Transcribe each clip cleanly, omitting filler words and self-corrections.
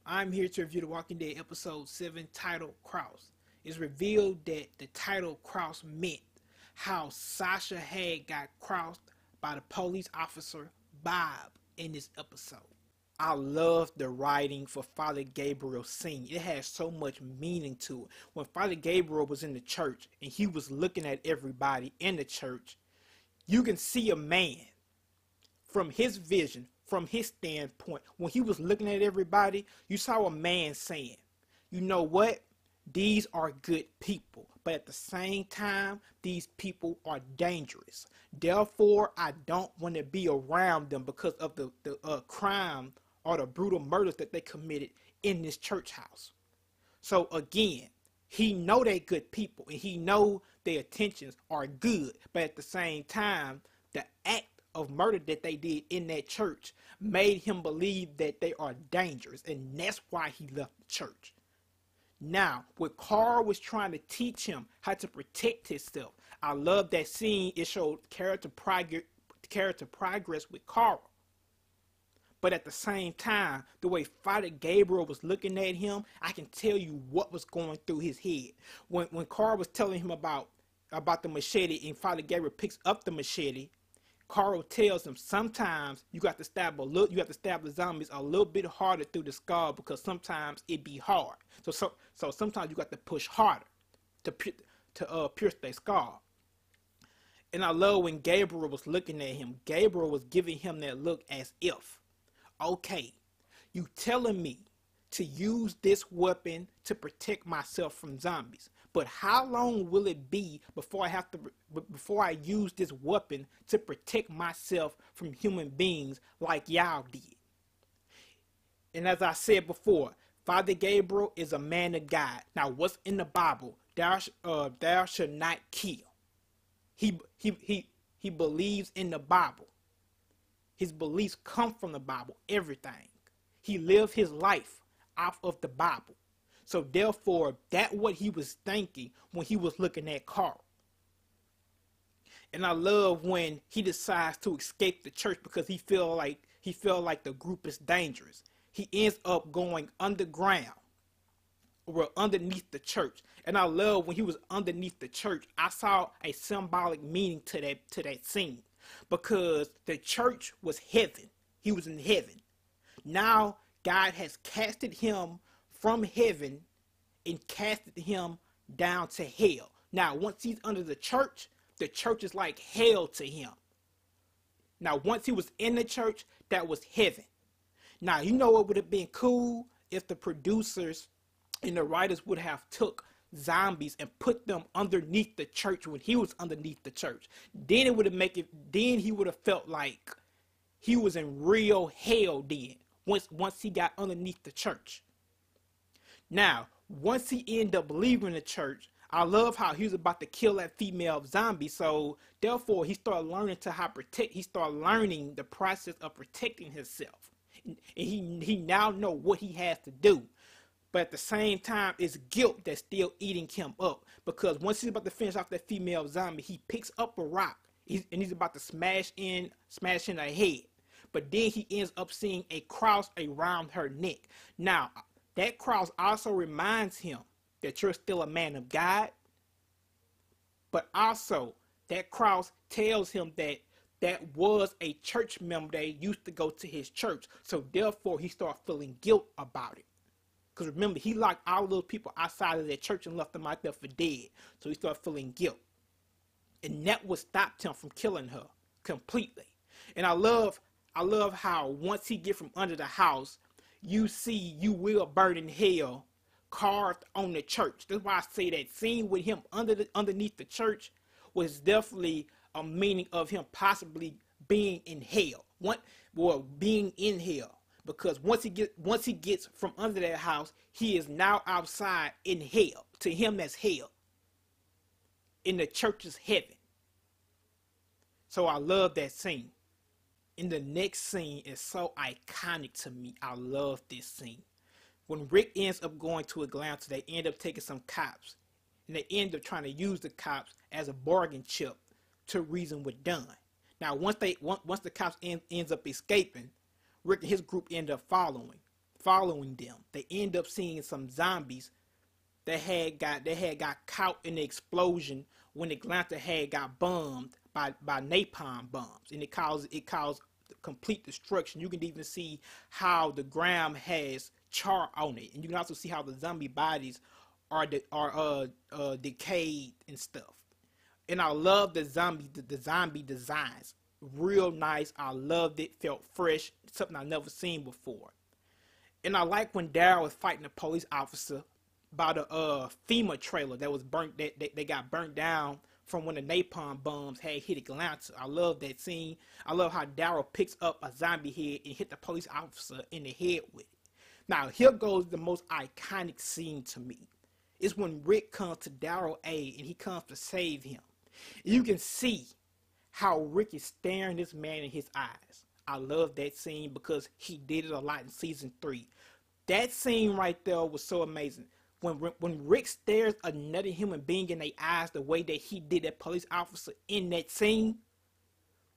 I'm here to review The Walking Dead episode 7 titled Cross. It's revealed that the title Cross meant how Sasha had got crossed by the police officer Bob in this episode. I love the writing for Father Gabriel's scene. It has so much meaning to it. When Father Gabriel was in the church and he was looking at everybody in the church, you can see a man from his vision, from his standpoint. When he was looking at everybody, you saw a man saying, you know what? These are good people, but at the same time, these people are dangerous. Therefore, I don't want to be around them because of the crime or the brutal murders that they committed in this church house. So again, he know they good people and he know their intentions are good, but at the same time, the act of murder that they did in that church made him believe that they are dangerous, and that's why he left the church. Now, when Carl was trying to teach him how to protect himself, I love that scene. It showed character progress with Carl. But at the same time, the way Father Gabriel was looking at him, I can tell you what was going through his head. When Carl was telling him about the machete and Father Gabriel picks up the machete, Carl tells him sometimes you got to stab the zombies a little bit harder through the skull because sometimes it be hard. So sometimes you got to push harder to pierce their skull. And I love when Gabriel was looking at him. Gabriel was giving him that look as if, okay, you telling me to use this weapon to protect myself from zombies, but how long will it be before I use this weapon to protect myself from human beings like y'all did? And as I said before, Father Gabriel is a man of God. Now, what's in the Bible? Thou shalt not kill. He believes in the Bible. His beliefs come from the Bible, everything. He lived his life off of the Bible. So therefore, that's what he was thinking when he was looking at Carl. And I love when he decides to escape the church because he felt like the group is dangerous. He ends up going underground or underneath the church. And I love when he was underneath the church, I saw a symbolic meaning to that scene because the church was heaven. He was in heaven. Now God has casted him from heaven and casted him down to hell. Now, once he's under the church is like hell to him. Now, once he was in the church, that was heaven. Now, you know what would have been cool if the producers and the writers would have took zombies and put them underneath the church when he was underneath the church. Then it would have then he would have felt like he was in real hell then. Once he got underneath the church. Now, once he ended up leaving the church, I love how he was about to kill that female zombie. So therefore, he started learning he started learning the process of protecting himself. And he now know what he has to do. But at the same time, it's guilt that's still eating him up. Because once he's about to finish off that female zombie, he picks up a rock and he's about to smash in her head. But then he ends up seeing a cross around her neck. Now, that cross also reminds him that you're still a man of God. But also, that cross tells him that was a church member that used to go to his church. So therefore, he started feeling guilt about it. Because remember, he locked all those people outside of that church and left them out there for dead. So he started feeling guilt. And that what stopped him from killing her completely. And I love how once he get from under the house, you see you will burn in hell carved on the church. That's why I say that scene with him underneath the church was definitely a meaning of him possibly being in hell. Being in hell. Because once he gets from under that house, he is now outside in hell. To him, that's hell. In the church's heaven. So I love that scene. And the next scene is so iconic to me. I love this scene. When Rick ends up going to Atlanta, they end up taking some cops. And they end up trying to use the cops as a bargain chip to reason with Dunn. Now, once the cops ends up escaping, Rick and his group end up following following them. They end up seeing some zombies that had got caught in the explosion when Atlanta had got bombed by napalm bombs, and it caused complete destruction. You can even see how the ground has char on it, and you can also see how the zombie bodies are decayed and stuff. And I love the zombie designs, real nice. I loved it, felt fresh, something I've never seen before. And I like when Daryl was fighting a police officer by the FEMA trailer that was burnt, that got burnt down from when the napalm bombs had hit Atlanta. I love that scene. I love how Daryl picks up a zombie head and hit the police officer in the head with it. Now, here goes the most iconic scene to me. It's when Rick comes to Daryl aid and he comes to save him. You can see how Rick is staring this man in his eyes. I love that scene because he did it a lot in season 3. That scene right there was so amazing. When Rick stares another human being in their eyes the way that he did that police officer in that scene,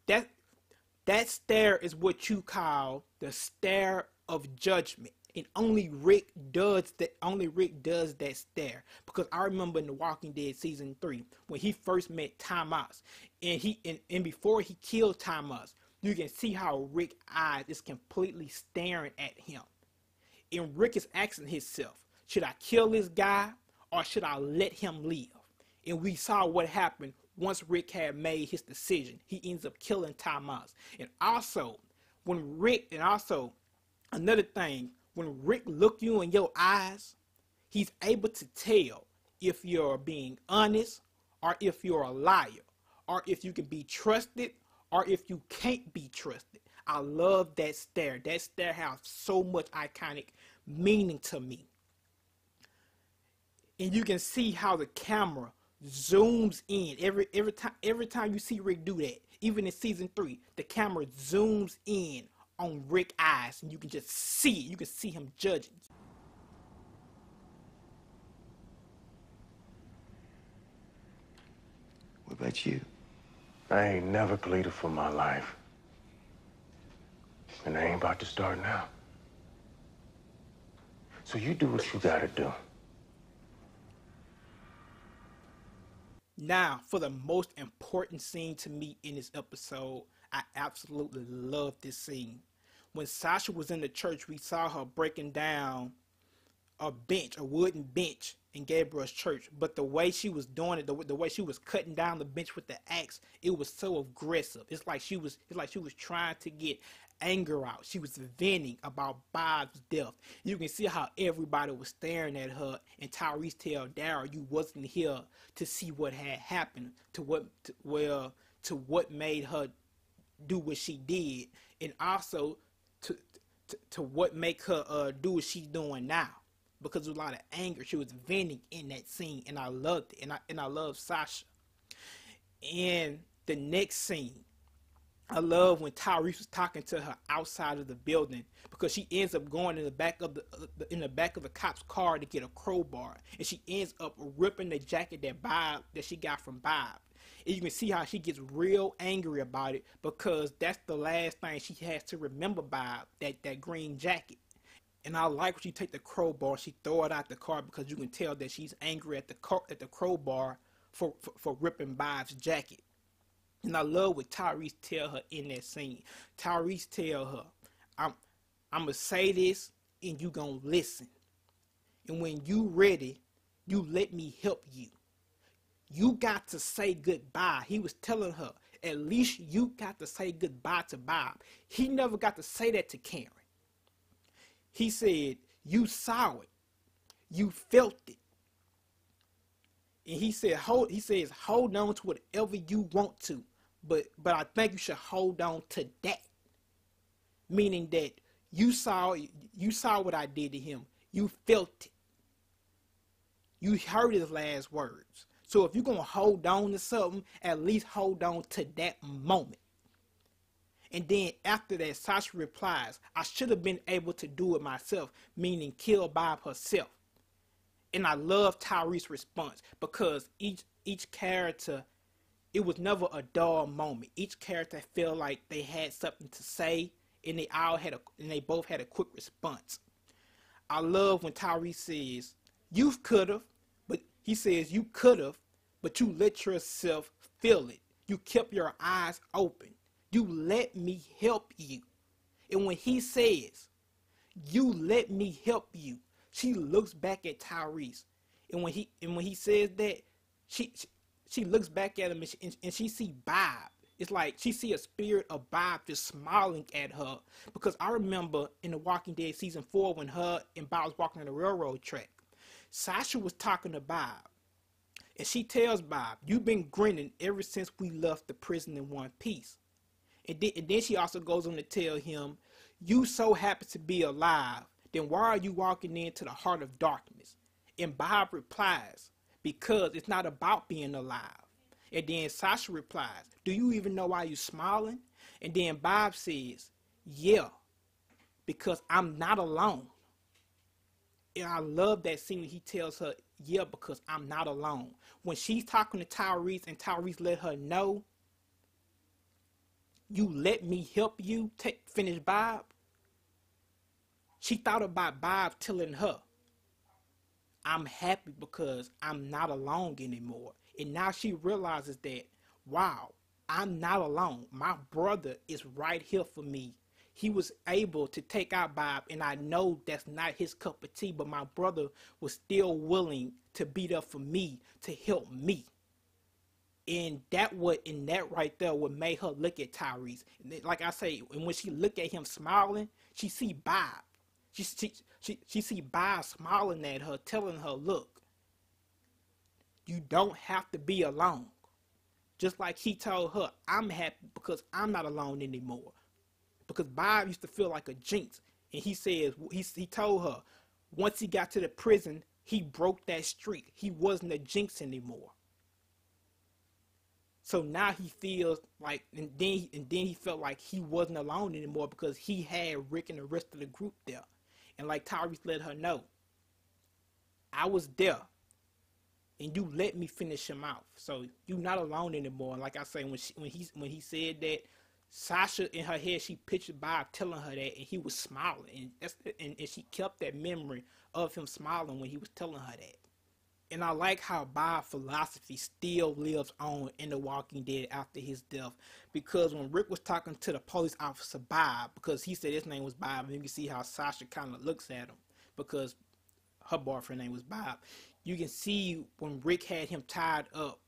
that stare is what you call the stare of judgment. And only Rick does that. Only Rick does that stare. Because I remember in The Walking Dead season 3 when he first met Thomas, and before he killed Thomas, you can see how Rick's eyes is completely staring at him. And Rick is asking himself, should I kill this guy or should I let him live? And we saw what happened once Rick had made his decision. He ends up killing Thomas. And also, another thing, when Rick looks you in your eyes, he's able to tell if you're being honest or if you're a liar or if you can be trusted or if you can't be trusted. I love that stare. That stare has so much iconic meaning to me. And you can see how the camera zooms in every time you see Rick do that. Even in season 3, the camera zooms in on Rick's eyes, and you can just see it. You can see him judging. What about you? I ain't never pleaded for my life. And I ain't about to start now. So you do what you gotta do. Now, for the most important scene to me in this episode, I absolutely love this scene. When Sasha was in the church, we saw her breaking down a wooden bench in Gabriel's church. But the way she was doing it, the way she was cutting down the bench with the axe, it was so aggressive. It's like she was trying to get anger out. She was venting about Bob's death. You can see how everybody was staring at her, and Tyrese tell Daryl, you wasn't here to see what had happened, to what made her do what she did, and also to what make her do what she's doing now. Because there was a lot of anger. She was venting in that scene, and I loved it, and I love Sasha. And the next scene, I love when Tyrese was talking to her outside of the building, because she ends up going in the back of the cop's car to get a crowbar, and she ends up ripping the jacket that she got from Bob. And you can see how she gets real angry about it, because that's the last thing she has to remember Bob, that green jacket. And I like when she take the crowbar, she throw it out the car, because you can tell that she's angry at the crowbar for ripping Bob's jacket. And I love what Tyrese tell her in that scene. Tyrese tell her, I'm going to say this and you going to listen. And when you ready, you let me help you. You got to say goodbye. He was telling her, at least you got to say goodbye to Bob. He never got to say that to Karen. He said, you saw it. You felt it. And he says, hold on to whatever you want to, but I think you should hold on to that. Meaning that you saw what I did to him. You felt it. You heard his last words. So if you're going to hold on to something, at least hold on to that moment. And then after that, Sasha replies, I should have been able to do it myself, meaning kill Bob herself. And I love Tyrese's response, because each character, it was never a dull moment. Each character felt like they had something to say, and they both had a quick response. I love when Tyrese says, you could have, but he says you could have, but you let yourself feel it. You kept your eyes open. You let me help you. And when he says, you let me help you, she looks back at Tyrese. And when he says that, she looks back at him and she see Bob. It's like she see a spirit of Bob just smiling at her. Because I remember in The Walking Dead season 4 when her and Bob was walking on the railroad track, Sasha was talking to Bob. And she tells Bob, you've been grinning ever since we left the prison in one piece. And then she also goes on to tell him, you so happy to be alive, then why are you walking into the heart of darkness? And Bob replies, because it's not about being alive. And then Sasha replies, do you even know why you're smiling? And then Bob says, yeah, because I'm not alone. And I love that scene when he tells her, yeah, because I'm not alone. When she's talking to Tyrese and Tyrese let her know, you let me help you finish Bob. She thought about Bob telling her, I'm happy because I'm not alone anymore. And now she realizes that, wow, I'm not alone. My brother is right here for me. He was able to take out Bob, and I know that's not his cup of tea, but my brother was still willing to be there for me, to help me. And that right there what made her look at Tyrese. Like I say, and when she look at him smiling, she see Bob. She see Bob smiling at her, telling her, look, you don't have to be alone. Just like he told her, I'm happy because I'm not alone anymore. Because Bob used to feel like a jinx. And he says, he told her, once he got to the prison, he broke that streak. He wasn't a jinx anymore. So now he feels like, and then he felt like he wasn't alone anymore because he had Rick and the rest of the group there. And like Tyrese let her know, I was there, and you let me finish him off. So you're not alone anymore. And like I say, when he said that, Sasha in her head, she pictured Bob telling her that, and he was smiling, and she kept that memory of him smiling when he was telling her that. And I like how Bob's philosophy still lives on in The Walking Dead after his death. Because when Rick was talking to the police officer, Bob, because he said his name was Bob, and you can see how Sasha kind of looks at him, because her boyfriend name was Bob. You can see when Rick had him tied up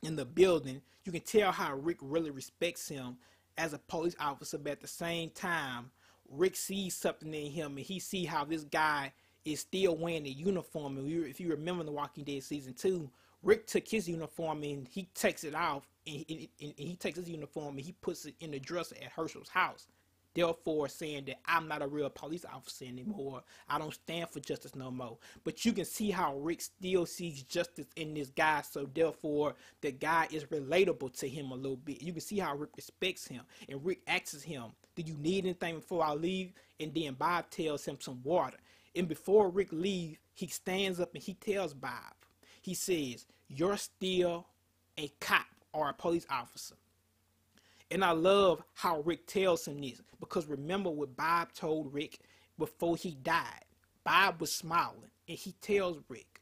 in the building, you can tell how Rick really respects him as a police officer, but at the same time, Rick sees something in him, and he see how this guy is still wearing the uniform. And if you remember The Walking Dead season 2, Rick took his uniform and he takes it off, and he takes his uniform and he puts it in the dresser at Herschel's house. Therefore saying that I'm not a real police officer anymore. I don't stand for justice no more. But you can see how Rick still sees justice in this guy. So therefore the guy is relatable to him a little bit. You can see how Rick respects him. And Rick asks him, do you need anything before I leave? And then Bob tells him some water. And before Rick leaves, he stands up and he tells Bob, he says, you're still a cop or a police officer. And I love how Rick tells him this, because remember what Bob told Rick before he died. Bob was smiling, and he tells Rick,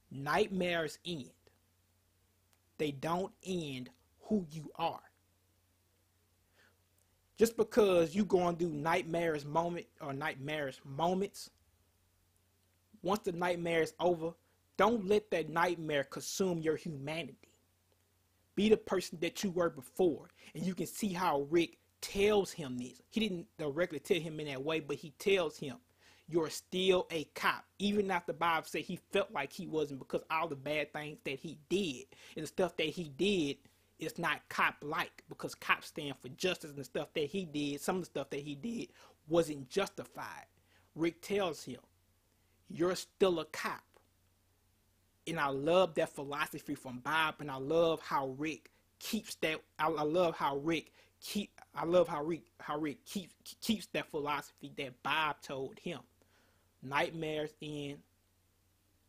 nightmares end. They don't end who you are. Just because you going through nightmarish moments, once the nightmare is over, don't let that nightmare consume your humanity. Be the person that you were before. And you can see how Rick tells him this. He didn't directly tell him in that way, but he tells him, you're still a cop. Even after Bob said he felt like he wasn't, because all the bad things that he did and the stuff that he did is not cop-like, because cops stand for justice, and the stuff that he did, some of the stuff that he did wasn't justified. Rick tells him, you're still a cop. And I love that philosophy from Bob, and I love how Rick keeps that. I love how Rick keeps that philosophy that Bob told him. Nightmares end.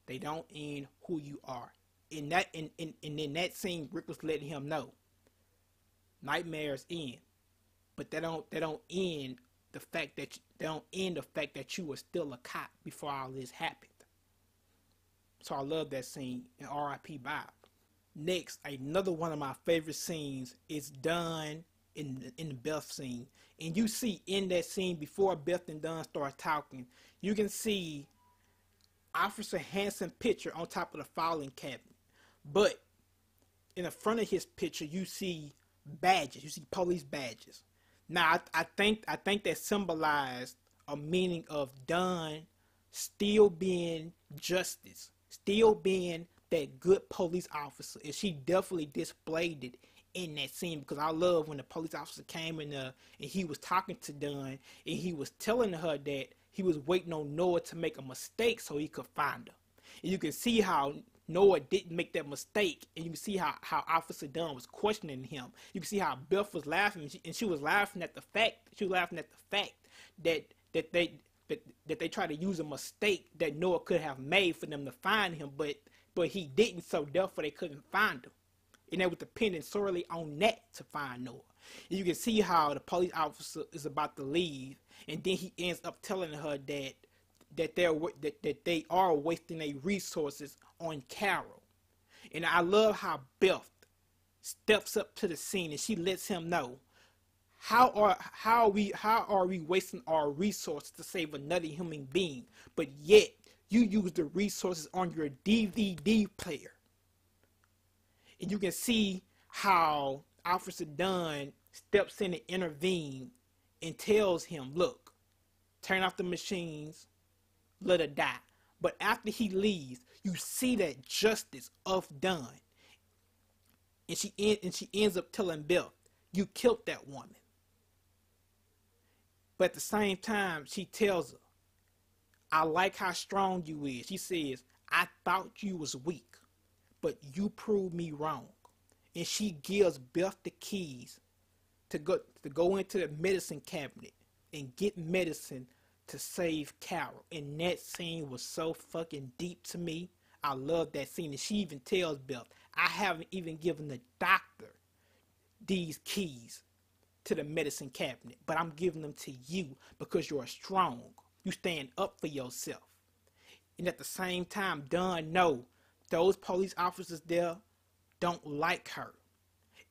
They don't end who you are. In that scene, Rick was letting him know. Nightmares end, but they don't end the fact don't end the fact that you were still a cop before all this happened. So I love that scene in R.I.P. Bob. Next, another one of my favorite scenes is done in the Beth scene. And you see in that scene, before Beth and Dawn start talking, you can see Officer Hanson's picture on top of the filing cabinet. But in the front of his picture, you see badges. You see police badges. Now, I think that symbolized a meaning of Dawn still being justice, still being that good police officer, and she definitely displayed it in that scene, because I love when the police officer came in there and he was talking to Dawn and he was telling her that he was waiting on Noah to make a mistake so he could find her. And you can see how Noah didn't make that mistake, and you can see how Officer Dunn was questioning him. You can see how Beth was laughing, and she was laughing at the fact that they tried to use a mistake that Noah could have made for them to find him, but he didn't, so therefore they couldn't find him. And they were depending sorely on that to find Noah. And you can see how the police officer is about to leave, and then he ends up telling her that they are wasting their resources on Carol. And I love how Beth steps up to the scene and she lets him know how are we wasting our resources to save another human being, but yet you use the resources on your DVD player. And you can see how Officer Dunn steps in to intervene and tells him, look, turn off the machines, let her die. But after he leaves, you see that justice of Dunn. And she ends up telling Beth, you killed that woman. But at the same time, she tells her, I like how strong you is. She says, I thought you was weak, but you proved me wrong. And she gives Beth the keys to go into the medicine cabinet and get medicine to save Carol. And that scene was so fucking deep to me. I love that scene. And she even tells Beth, I haven't even given the doctor these keys to the medicine cabinet, but I'm giving them to you because you're strong. You stand up for yourself. And at the same time, Dawn know those police officers there don't like her.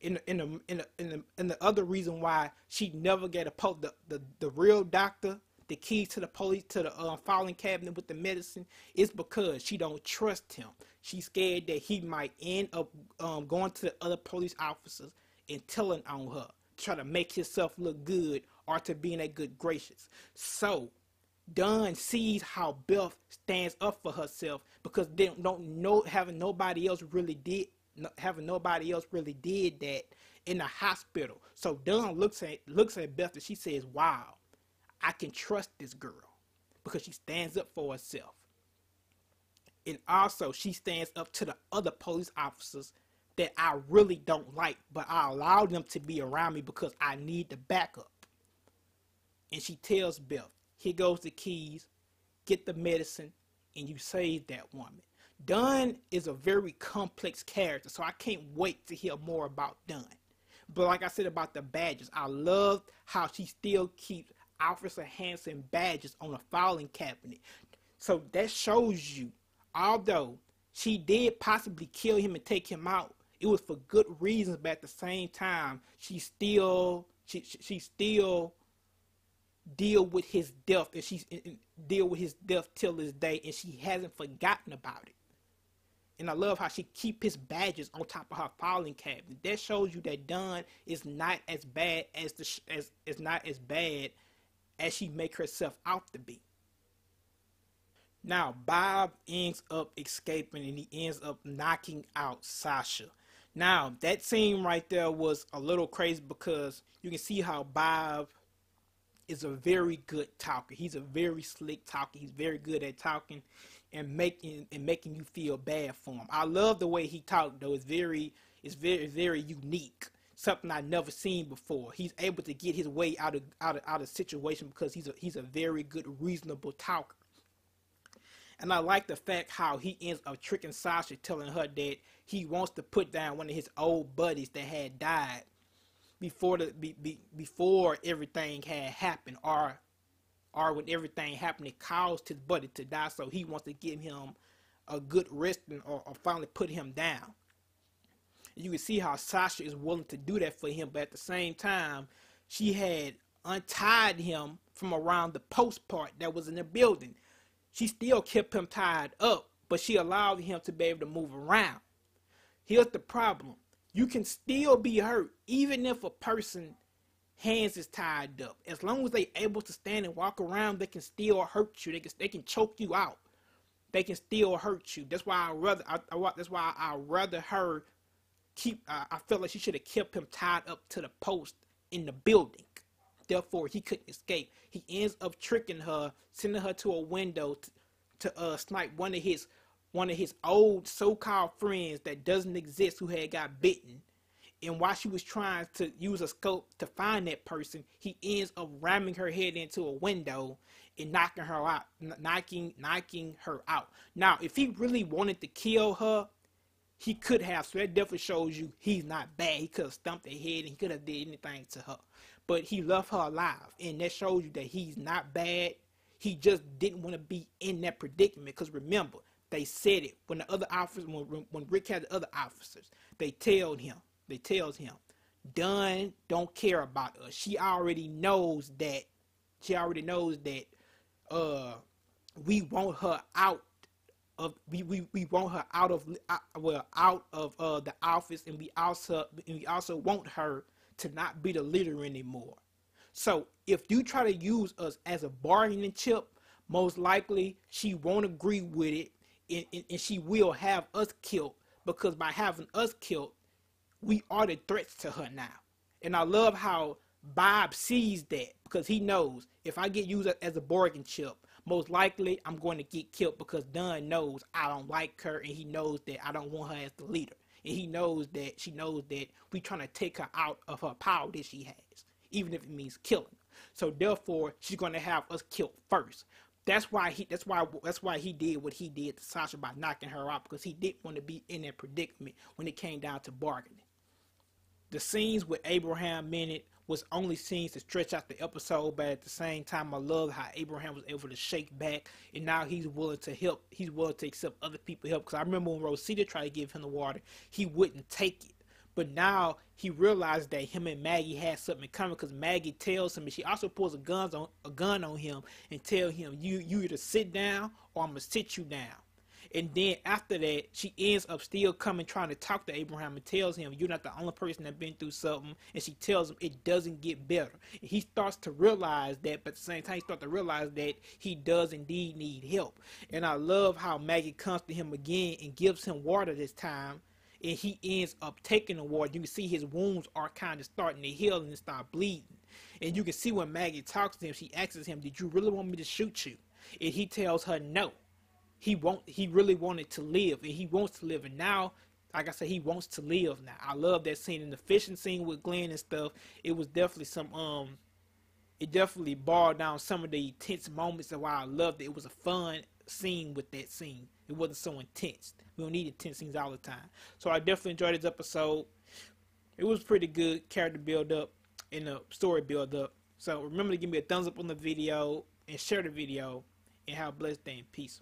And the other reason why she never get the real doctor the keys to the police to the filing cabinet with the medicine is because she don't trust him. She's scared that he might end up going to the other police officers and telling on her, try to make himself look good or to be in a good gracious. So Dawn sees how Beth stands up for herself because they don't know, having nobody else really did that in the hospital. So Dawn looks at Beth and she says, wow, I can trust this girl because she stands up for herself. And also she stands up to the other police officers that I really don't like, but I allow them to be around me because I need the backup. And she tells Beth, here goes the keys, get the medicine, and you save that woman. Dawn is a very complex character, so I can't wait to hear more about Dawn. But like I said about the badges, I love how she still keeps Officer Hanson badges on a filing cabinet. So that shows you, although she did possibly kill him and take him out, it was for good reasons, but at the same time, she still deal with his death, and she's deal with his death till this day, and she hasn't forgotten about it. And I love how she keep his badges on top of her filing cabinet. That shows you that Dawn is not as bad as she make herself out to be. Now Bob ends up escaping and he ends up knocking out Sasha. Now that scene right there was a little crazy because you can see how Bob is a very good talker. He's a very slick talker. He's very good at talking and making you feel bad for him. I love the way he talked though. It's very unique. Something I've never seen before. He's able to get his way out of situation because he's a very good, reasonable talker. And I like the fact how he ends up tricking Sasha, telling her that he wants to put down one of his old buddies that had died before everything had happened, or or when everything happened, it caused his buddy to die. So he wants to give him a good resting, or finally put him down. You can see how Sasha is willing to do that for him, but at the same time, she had untied him from around the post part that was in the building. She still kept him tied up, but she allowed him to be able to move around. Here's the problem. You can still be hurt even if a person's hands is tied up. As long as they're able to stand and walk around, they can still hurt you. They can choke you out. They can still hurt you. That's why I rather her keep. I felt like she should have kept him tied up to the post in the building. Therefore, he couldn't escape. He ends up tricking her, sending her to a window to snipe one of his old so-called friends that doesn't exist, who had got bitten. And while she was trying to use a scope to find that person, he ends up ramming her head into a window and knocking her out. Now, if he really wanted to kill her, he could have. So that definitely shows you he's not bad. He could have stumped her head and he could have did anything to her. But he left her alive, and that shows you that he's not bad. He just didn't want to be in that predicament. Because remember, they said it when the other officers, when Rick had the other officers, they tells him, Dawn don't care about us. She already knows that. We want her out of we want her out of the office, and we also want her to not be the leader anymore. So if you try to use us as a bargaining chip, most likely she won't agree with it, and she will have us killed, because by having us killed, we are the threats to her now. And I love how Bob sees that, because he knows if I get used as a bargaining chip, most likely I'm going to get killed, because Dawn knows I don't like her, and he knows that I don't want her as the leader. And she knows that we trying to take her out of her power that she has, even if it means killing her. So therefore, she's going to have us killed first. That's why he did what he did to Sasha by knocking her out, because he didn't want to be in that predicament when it came down to bargaining. The scenes with Abraham in it was only scenes to stretch out the episode, but at the same time, I love how Abraham was able to shake back, and now he's willing to help. He's willing to accept other people's help. Because I remember when Rosita tried to give him the water, he wouldn't take it. But now he realized that him and Maggie had something in common, because Maggie tells him, and she also pulls a gun on him and tells him, you either sit down or I'm going to sit you down. And then after that, she ends up still coming, trying to talk to Abraham, and tells him, you're not the only person that's been through something. And she tells him it doesn't get better. And he starts to realize that, but at the same time, he starts to realize that he does indeed need help. And I love how Maggie comes to him again and gives him water this time. And he ends up taking the water. You can see his wounds are kind of starting to heal and start bleeding. And you can see when Maggie talks to him, she asks him, did you really want me to shoot you? And he tells her no. He really wanted to live, and he wants to live. And now, like I said, he wants to live now. I love that scene. In the fishing scene with Glenn and stuff, it was definitely it definitely barred down some of the intense moments of why I loved it. It was a fun scene with that scene. It wasn't so intense. We don't need intense scenes all the time. So I definitely enjoyed this episode. It was pretty good character build up and the story build up. So remember to give me a thumbs up on the video and share the video, and have a blessed day in peace.